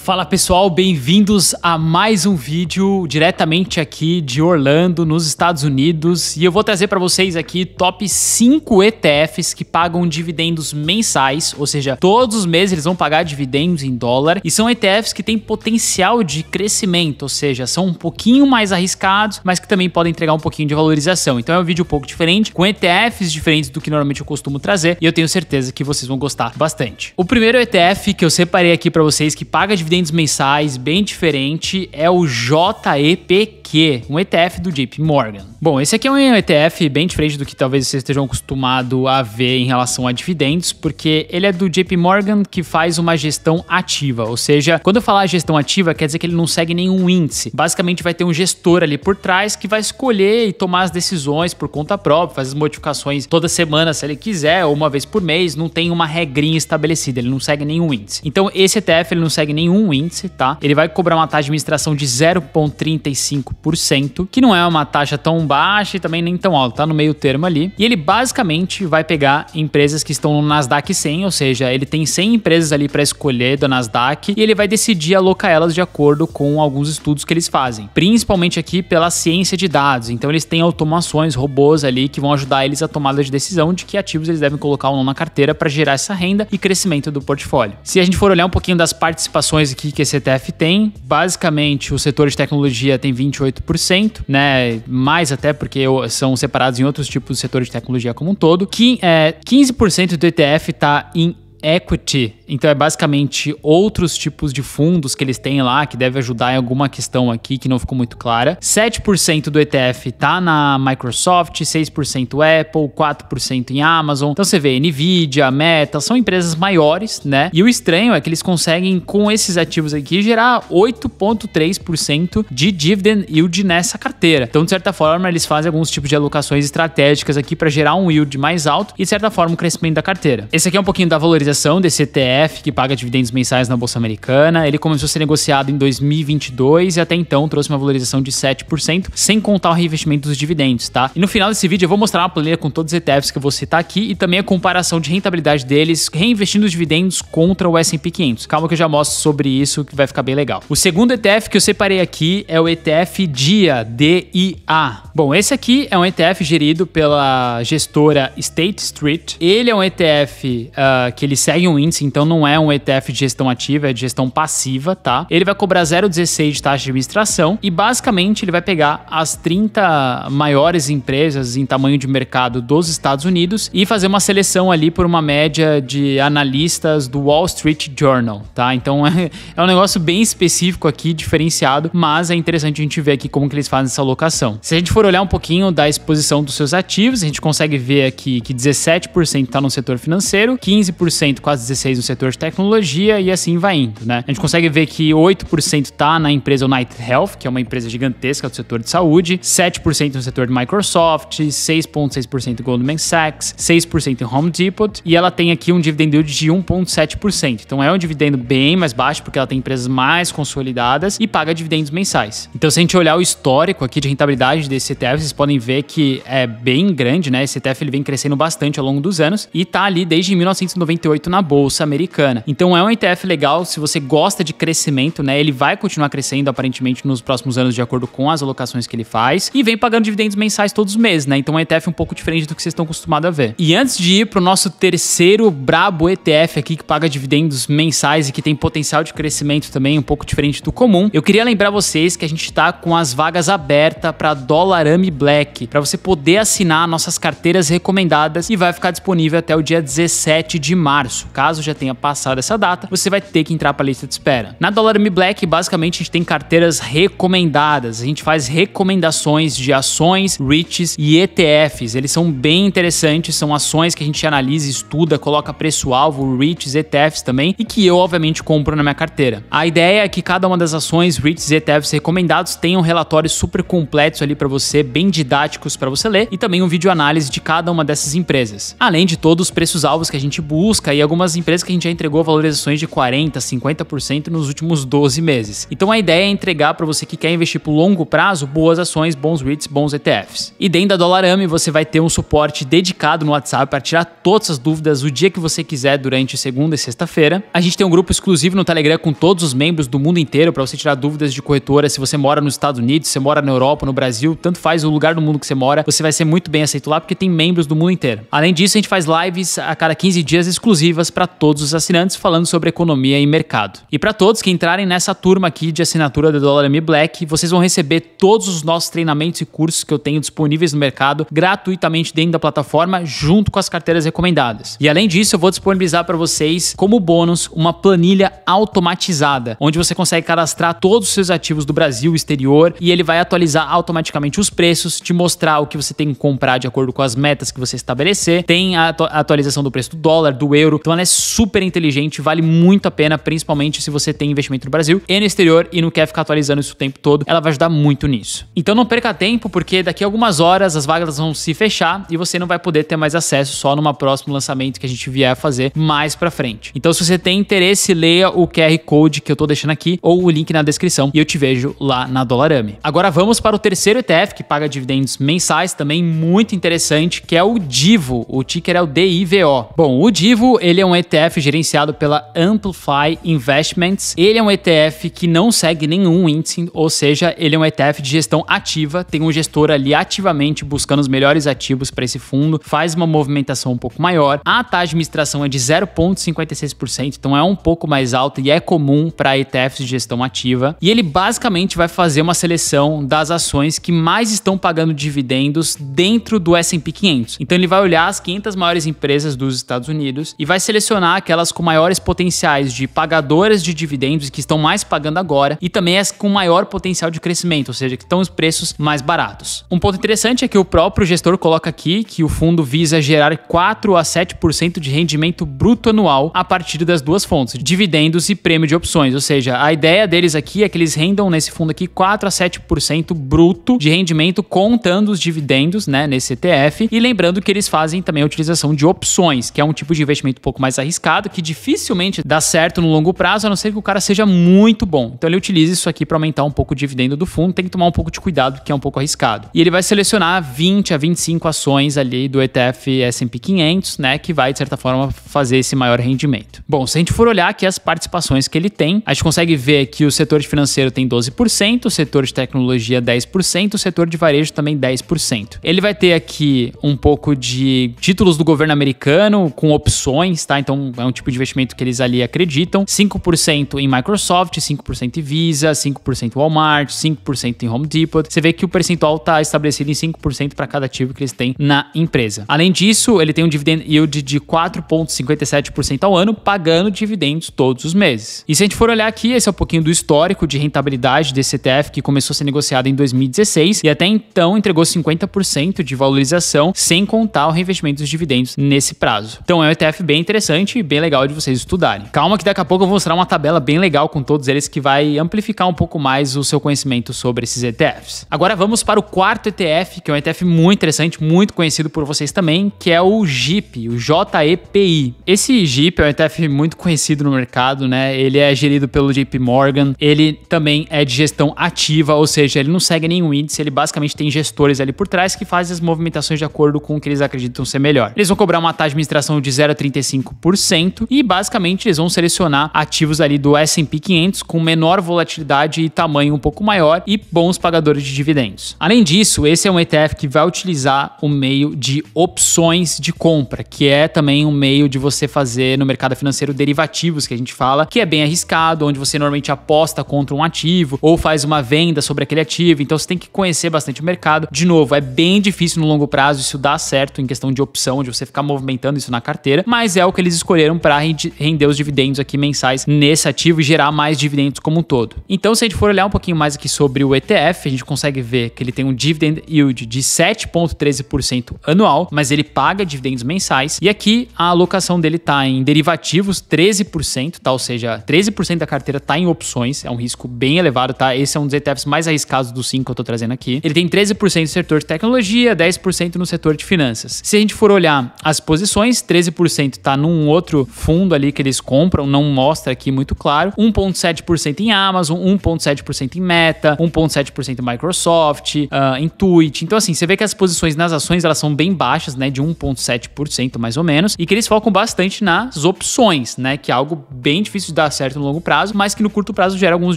Fala pessoal, bem-vindos a mais um vídeo diretamente aqui de Orlando, nos Estados Unidos, e eu vou trazer para vocês aqui top 5 ETFs que pagam dividendos mensais, ou seja, todos os meses eles vão pagar dividendos em dólar, e são ETFs que têm potencial de crescimento, ou seja, são um pouquinho mais arriscados, mas que também podem entregar um pouquinho de valorização. Então é um vídeo um pouco diferente, com ETFs diferentes do que normalmente eu costumo trazer, e eu tenho certeza que vocês vão gostar bastante. O primeiro ETF que eu separei aqui para vocês que paga dividendos mensais bem diferente é o JEPQ, um ETF do JP Morgan. Bom, esse aqui é um ETF bem diferente do que talvez vocês estejam acostumados a ver em relação a dividendos, porque ele é do JP Morgan que faz uma gestão ativa, ou seja, quando eu falar gestão ativa, quer dizer que ele não segue nenhum índice. Basicamente vai ter um gestor ali por trás que vai escolher e tomar as decisões por conta própria, fazer as modificações toda semana se ele quiser, ou uma vez por mês, não tem uma regrinha estabelecida, ele não segue nenhum índice. Então esse ETF ele não segue nenhum índice, tá? Ele vai cobrar uma taxa de administração de 0,35%, que não é uma taxa tão baixa e também nem tão alta, tá no meio termo ali. E ele basicamente vai pegar empresas que estão no Nasdaq 100, ou seja, ele tem 100 empresas ali para escolher do Nasdaq e ele vai decidir alocar elas de acordo com alguns estudos que eles fazem, principalmente aqui pela ciência de dados. Então eles têm automações, robôs ali que vão ajudar eles a tomada de decisão de que ativos eles devem colocar ou não na carteira para gerar essa renda e crescimento do portfólio. Se a gente for olhar um pouquinho das participações aqui que esse ETF tem, basicamente o setor de tecnologia tem 28%, né? Mais até porque são separados em outros tipos de setor de tecnologia como um todo. 15% do ETF está em equity, então é basicamente outros tipos de fundos que eles têm lá, que deve ajudar em alguma questão aqui que não ficou muito clara. 7% do ETF tá na Microsoft, 6% Apple, 4% em Amazon. Então você vê Nvidia, Meta, são empresas maiores, né? E o estranho é que eles conseguem, com esses ativos aqui, gerar 8,3% de dividend yield nessa carteira. Então, de certa forma, eles fazem alguns tipos de alocações estratégicas aqui para gerar um yield mais alto e, de certa forma, um crescimento da carteira. Esse aqui é um pouquinho da valorização desse ETF que paga dividendos mensais na Bolsa Americana. Ele começou a ser negociado em 2022 e até então trouxe uma valorização de 7%, sem contar o reinvestimento dos dividendos, tá? E no final desse vídeo eu vou mostrar uma planilha com todos os ETFs que eu vou citar aqui e também a comparação de rentabilidade deles reinvestindo os dividendos contra o S&P 500. Calma que eu já mostro sobre isso que vai ficar bem legal. O segundo ETF que eu separei aqui é o ETF DIA, DIA. Bom, esse aqui é um ETF gerido pela gestora State Street. Ele é um ETF que ele segue um índice, então não é um ETF de gestão ativa, é de gestão passiva, tá? Ele vai cobrar 0,16 de taxa de administração e basicamente ele vai pegar as 30 maiores empresas em tamanho de mercado dos Estados Unidos e fazer uma seleção ali por uma média de analistas do Wall Street Journal, tá? Então é um negócio bem específico aqui, diferenciado, mas é interessante a gente ver aqui como que eles fazem essa alocação. Se a gente for olhar um pouquinho da exposição dos seus ativos, a gente consegue ver aqui que 17% está no setor financeiro, 15% quase 16% no setor de tecnologia e assim vai indo, né? A gente consegue ver que 8% tá na empresa United Health, que é uma empresa gigantesca do setor de saúde, 7% no setor de Microsoft, 6,6% Goldman Sachs, 6% em Home Depot e ela tem aqui um dividend yield de 1,7%. Então é um dividendo bem mais baixo porque ela tem empresas mais consolidadas e paga dividendos mensais. Então se a gente olhar o histórico aqui de rentabilidade desse ETF, vocês podem ver que é bem grande, né? Esse ETF ele vem crescendo bastante ao longo dos anos e tá ali desde 1998 na Bolsa Americana. Então é um ETF legal se você gosta de crescimento, né? Ele vai continuar crescendo aparentemente nos próximos anos de acordo com as alocações que ele faz e vem pagando dividendos mensais todos os meses, né? Então é um ETF um pouco diferente do que vocês estão acostumados a ver. E antes de ir pro nosso terceiro brabo ETF aqui que paga dividendos mensais e que tem potencial de crescimento também um pouco diferente do comum, eu queria lembrar vocês que a gente tá com as vagas abertas para Dollarame Black, para você poder assinar nossas carteiras recomendadas e vai ficar disponível até o dia 17 de março. Caso já tenha passado essa data, você vai ter que entrar para a lista de espera. Na Dollarame Black, basicamente, a gente tem carteiras recomendadas. A gente faz recomendações de ações, REITs e ETFs. Eles são bem interessantes, são ações que a gente analisa, estuda, coloca preço-alvo, REITs, ETFs também, e que eu, obviamente, compro na minha carteira. A ideia é que cada uma das ações, REITs e ETFs recomendados tenham relatórios super completos ali para você, bem didáticos para você ler, e também um vídeo análise de cada uma dessas empresas. Além de todos os preços-alvos que a gente busca e algumas empresas que a gente já entregou valorizações de 40%, 50% nos últimos 12 meses. Então a ideia é entregar para você que quer investir por longo prazo boas ações, bons REITs, bons ETFs. E dentro da Dollarame você vai ter um suporte dedicado no WhatsApp para tirar todas as dúvidas o dia que você quiser durante segunda e sexta-feira. A gente tem um grupo exclusivo no Telegram com todos os membros do mundo inteiro para você tirar dúvidas de corretora. Se você mora nos Estados Unidos, se você mora na Europa, no Brasil, tanto faz o lugar do mundo que você mora, você vai ser muito bem aceito lá porque tem membros do mundo inteiro. Além disso, a gente faz lives a cada 15 dias exclusivas para todos os assinantes falando sobre economia e mercado. E para todos que entrarem nessa turma aqui de assinatura da Dollarame Black, vocês vão receber todos os nossos treinamentos e cursos que eu tenho disponíveis no mercado gratuitamente dentro da plataforma, junto com as carteiras recomendadas. E além disso, eu vou disponibilizar para vocês, como bônus, uma planilha automatizada, onde você consegue cadastrar todos os seus ativos do Brasil e exterior e ele vai atualizar automaticamente os preços, te mostrar o que você tem que comprar de acordo com as metas que você estabelecer. Tem a atualização do preço do dólar, do euro. Então ela é super inteligente, vale muito a pena, principalmente se você tem investimento no Brasil e no exterior e não quer ficar atualizando isso o tempo todo. Ela vai ajudar muito nisso. Então não perca tempo, porque daqui a algumas horas as vagas vão se fechar e você não vai poder ter mais acesso só numa próximo lançamento que a gente vier a fazer mais pra frente. Então se você tem interesse, leia o QR Code que eu tô deixando aqui ou o link na descrição e eu te vejo lá na Dollarame. Agora vamos para o terceiro ETF que paga dividendos mensais, também muito interessante, que é o DIVO. O ticker é o DIVO. Bom, o DIVO, ele é um ETF gerenciado pela Amplify Investments. Ele é um ETF que não segue nenhum índice, ou seja, ele é um ETF de gestão ativa, tem um gestor ali ativamente buscando os melhores ativos para esse fundo, faz uma movimentação um pouco maior. A taxa de administração é de 0,56%, então é um pouco mais alta e é comum para ETFs de gestão ativa. E ele basicamente vai fazer uma seleção das ações que mais estão pagando dividendos dentro do S&P 500. Então ele vai olhar as 500 maiores empresas dos Estados Unidos e vai selecionar aquelas com maiores potenciais de pagadoras de dividendos que estão mais pagando agora e também as com maior potencial de crescimento, ou seja, que estão os preços mais baratos. Um ponto interessante é que o próprio gestor coloca aqui que o fundo visa gerar 4 a 7% de rendimento bruto anual a partir das duas fontes, dividendos e prêmio de opções, ou seja, a ideia deles aqui é que eles rendam nesse fundo aqui 4 a 7% bruto de rendimento contando os dividendos, né, nesse ETF, e lembrando que eles fazem também a utilização de opções, que é um tipo de investimento um pouco mais arriscado, que dificilmente dá certo no longo prazo, a não ser que o cara seja muito bom. Então ele utiliza isso aqui para aumentar um pouco o dividendo do fundo, tem que tomar um pouco de cuidado, porque é um pouco arriscado. E ele vai selecionar 20 a 25 ações ali do ETF S&P 500, né, que vai, de certa forma, fazer esse maior rendimento. Bom, se a gente for olhar aqui as participações que ele tem, a gente consegue ver que o setor de financeiro tem 12%, o setor de tecnologia 10%, o setor de varejo também 10%. Ele vai ter aqui um pouco de títulos do governo americano com opções, tá? Então é um tipo de investimento que eles ali acreditam. 5% em Microsoft, 5% em Visa, 5% em Walmart, 5% em Home Depot. Você vê que o percentual está estabelecido em 5% para cada ativo que eles têm na empresa. Além disso, ele tem um dividend yield de 4,57% ao ano, pagando dividendos todos os meses. E se a gente for olhar aqui, esse é um pouquinho do histórico de rentabilidade desse ETF, que começou a ser negociado em 2016 e até então entregou 50% de valorização, sem contar o reinvestimento dos dividendos nesse prazo. Então é um ETF bem interessante e bem legal de vocês estudarem. Calma que daqui a pouco eu vou mostrar uma tabela bem legal com todos eles que vai amplificar um pouco mais o seu conhecimento sobre esses ETFs. Agora vamos para o quarto ETF, que é um ETF muito interessante, muito conhecido por vocês também, que é o JEPI, o JEPI. Esse JEPI é um ETF muito conhecido no mercado, né? Ele é gerido pelo JP Morgan, ele também é de gestão ativa, ou seja, ele não segue nenhum índice, ele basicamente tem gestores ali por trás que fazem as movimentações de acordo com o que eles acreditam ser melhor. Eles vão cobrar uma taxa de administração de 0,35% e basicamente eles vão selecionar ativos ali do S&P 500 com menor volatilidade e tamanho um pouco maior e bons pagadores de dividendos. Além disso, esse é um ETF que vai utilizar o meio de opções de compra, que é também um meio de você fazer no mercado financeiro derivativos, que a gente fala, que é bem arriscado, onde você normalmente aposta contra um ativo ou faz uma venda sobre aquele ativo, então você tem que conhecer bastante o mercado. De novo, é bem difícil no longo prazo isso dar certo em questão de opção, de você ficar movimentando isso na carteira, mas é o que eles escolheram para render os dividendos aqui mensais nesse ativo e gerar mais dividendos como um todo. Então, se a gente for olhar um pouquinho mais aqui sobre o ETF, a gente consegue ver que ele tem um dividend yield de 7,13% anual, mas ele paga dividendos mensais, e aqui a alocação dele está em derivativos 13%, tá? Ou seja, 13% da carteira está em opções, é um risco bem elevado, tá? Esse é um dos ETFs mais arriscados dos 5 que eu tô trazendo aqui. Ele tem 13% no setor de tecnologia, 10% no setor de finanças. Se a gente for olhar as posições, 13% tá num outro fundo ali que eles compram, não mostra aqui muito claro. 1,7% em Amazon, 1,7% em Meta, 1,7% em Microsoft, Intuit. Então assim, você vê que as posições nas ações elas são bem baixas, né, de 1,7% mais ou menos, e que eles focam bastante nas opções, né, que é algo bem difícil de dar certo no longo prazo, mas que no curto prazo gera alguns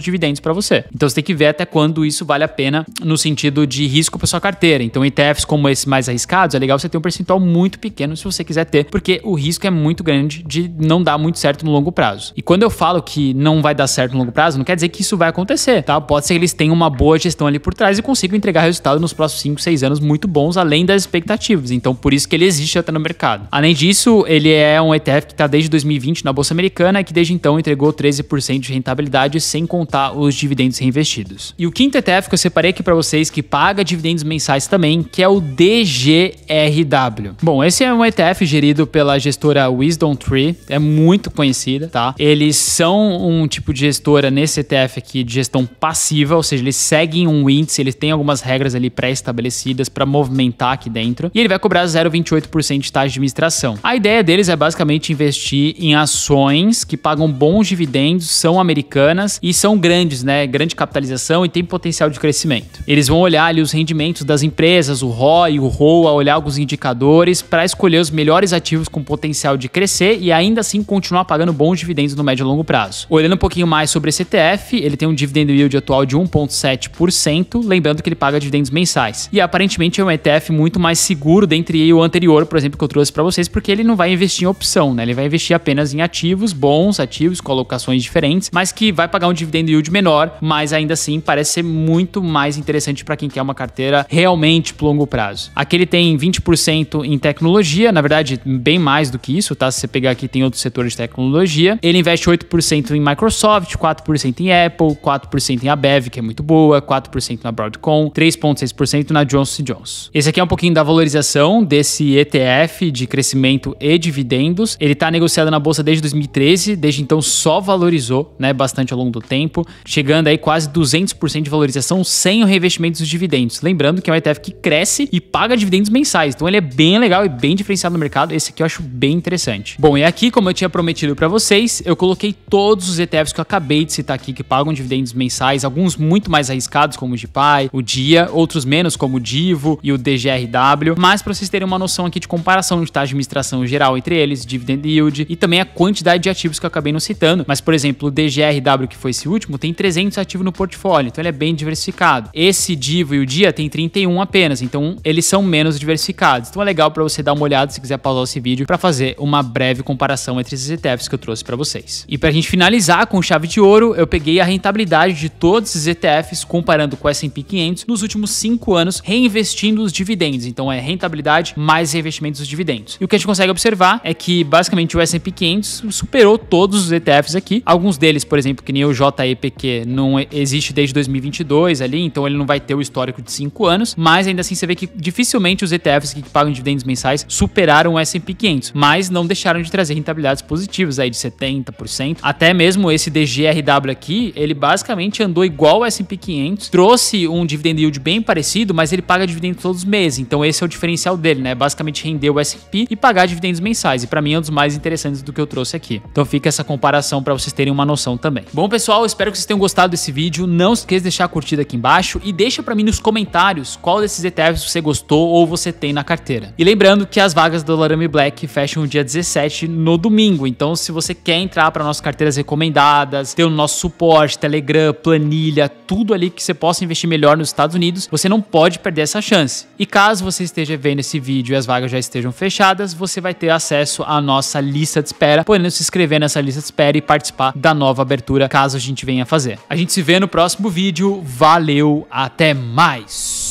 dividendos para você. Então você tem que ver até quando isso vale a pena no sentido de risco para sua carteira. Então ETFs como esses mais arriscados, é legal você ter um percentual muito pequeno se você quiser ter, porque o risco é muito grande de não dar muito certo no longo prazo. E quando eu falo que não vai dar certo no longo prazo, não quer dizer que isso vai acontecer, tá? Pode ser que eles tenham uma boa gestão ali por trás e consigam entregar resultado nos próximos 5, 6 anos muito bons, além das expectativas. Então por isso que ele existe até no mercado. Além disso, ele é um ETF que está desde 2020 na Bolsa Americana e que desde então entregou 13% de rentabilidade sem contar os dividendos reinvestidos. E o quinto ETF que eu separei aqui para vocês que paga dividendos mensais também, que é o DGRW. Bom, esse é um ETF gerido pela gestora WisdomTree, é muito conhecida, tá? Eles são um tipo de gestora nesse ETF aqui de gestão passiva, ou seja, eles seguem um índice, eles têm algumas regras ali pré-estabelecidas para movimentar aqui dentro, e ele vai cobrar 0,28% de taxa de administração. A ideia deles é basicamente investir em ações que pagam bons dividendos, são americanas e são grandes, né? Grande capitalização e tem potencial de crescimento. Eles vão olhar ali os rendimentos das empresas, o ROI, o ROA, olhar alguns indicadores para escolher os melhores ativos com potencial de crescer e ainda assim continuar pagando bons dividendos no médio e longo prazo. Olhando um pouquinho mais sobre esse ETF, ele tem um dividend yield atual de 1,7%, lembrando que ele paga dividendos mensais. E aparentemente é um ETF muito mais seguro dentre o anterior, por exemplo, que eu trouxe para vocês, porque ele não vai investir em opção, né? Ele vai investir apenas em ativos, bons ativos, colocações diferentes, mas que vai pagar um dividend yield menor, mas ainda assim parece ser muito mais interessante para quem quer uma carteira realmente pro longo prazo. Aqui ele tem 20% em tecnologia, na verdade bem mais do que isso, tá? Se você pegar aqui tem outros setores de tecnologia. Ele investe 8% em Microsoft, 4% em Apple, 4% em Abev, que é muito boa, 4% na Broadcom, 3,6% na Johnson & Johnson. Esse aqui é um pouquinho da valorização desse ETF de crescimento e dividendos. Ele está negociado na bolsa desde 2013, desde então só valorizou, né, bastante ao longo do tempo, chegando aí quase 200% de valorização sem o reinvestimento dos dividendos. Lembrando que é um ETF que cresce e paga dividendos mensais, então ele é bem legal e bem diferenciado no mercado. Esse aqui eu acho bem interessante. Bom, e aqui, como eu tinha prometido para vocês, eu coloquei todos os ETFs que eu acabei de citar aqui que pagam dividendos mensais, alguns muito mais arriscados como o GPI, o DIA, outros menos como o DIVO e o DGRW, mas para vocês terem uma noção aqui de comparação de taxa de administração geral entre eles, dividend yield e também a quantidade de ativos que eu acabei não citando, mas por exemplo, o DGRW, que foi esse último, tem 300 ativos no portfólio, então ele é bem diversificado. Esse DIVO e o DIA tem 31 apenas, então eles são menos diversificados. Então é legal para você dar uma olhada se quiser pausar esse vídeo para fazer uma breve comparação entre esses ETFs que eu trouxe para vocês. E pra gente finalizar com chave de ouro, eu peguei a rentabilidade de todos esses ETFs comparando com o S&P 500 nos últimos 5 anos, reinvestindo os dividendos. Então é rentabilidade mais reinvestimentos dos dividendos. E o que a gente consegue observar é que basicamente o S&P 500 superou todos os ETFs aqui. Alguns deles, por exemplo, que nem o JEPQ, não existe desde 2022 ali, então ele não vai ter o histórico de 5 anos, mas ainda assim você vê que dificilmente os ETFs que pagam dividendos mensais superaram o S&P 500, mas não deixaram de trazer rentabilidades positivas aí de 70%. Até mesmo esse DGRW aqui, ele basicamente andou igual ao S&P 500, trouxe um dividend yield bem parecido, mas ele paga dividendos todos os meses, então esse é o diferencial dele, né? Basicamente render o S&P e pagar dividendos mensais, e para mim é um dos mais interessantes do que eu trouxe aqui. Então fica essa comparação para vocês terem uma noção também. Bom, pessoal, espero que vocês tenham gostado desse vídeo. Não se esqueça de deixar a curtida aqui embaixo e deixa para mim nos comentários qual desses ETFs você gostou ou você tem na carteira. E lembrando que as vagas do Laramie Black fecham no dia 17 no domingo, então se você quer entrar para nossas carteiras recomendadas, ter o nosso suporte, Telegram, planilha, tudo ali que você possa investir melhor nos Estados Unidos, você não pode perder essa chance. E caso você esteja vendo esse vídeo e as vagas já estejam fechadas, você vai ter acesso à nossa lista de espera, podendo se inscrever nessa lista de espera e participar da nova abertura, caso a gente venha fazer. A gente se vê no próximo vídeo. Valeu, até mais!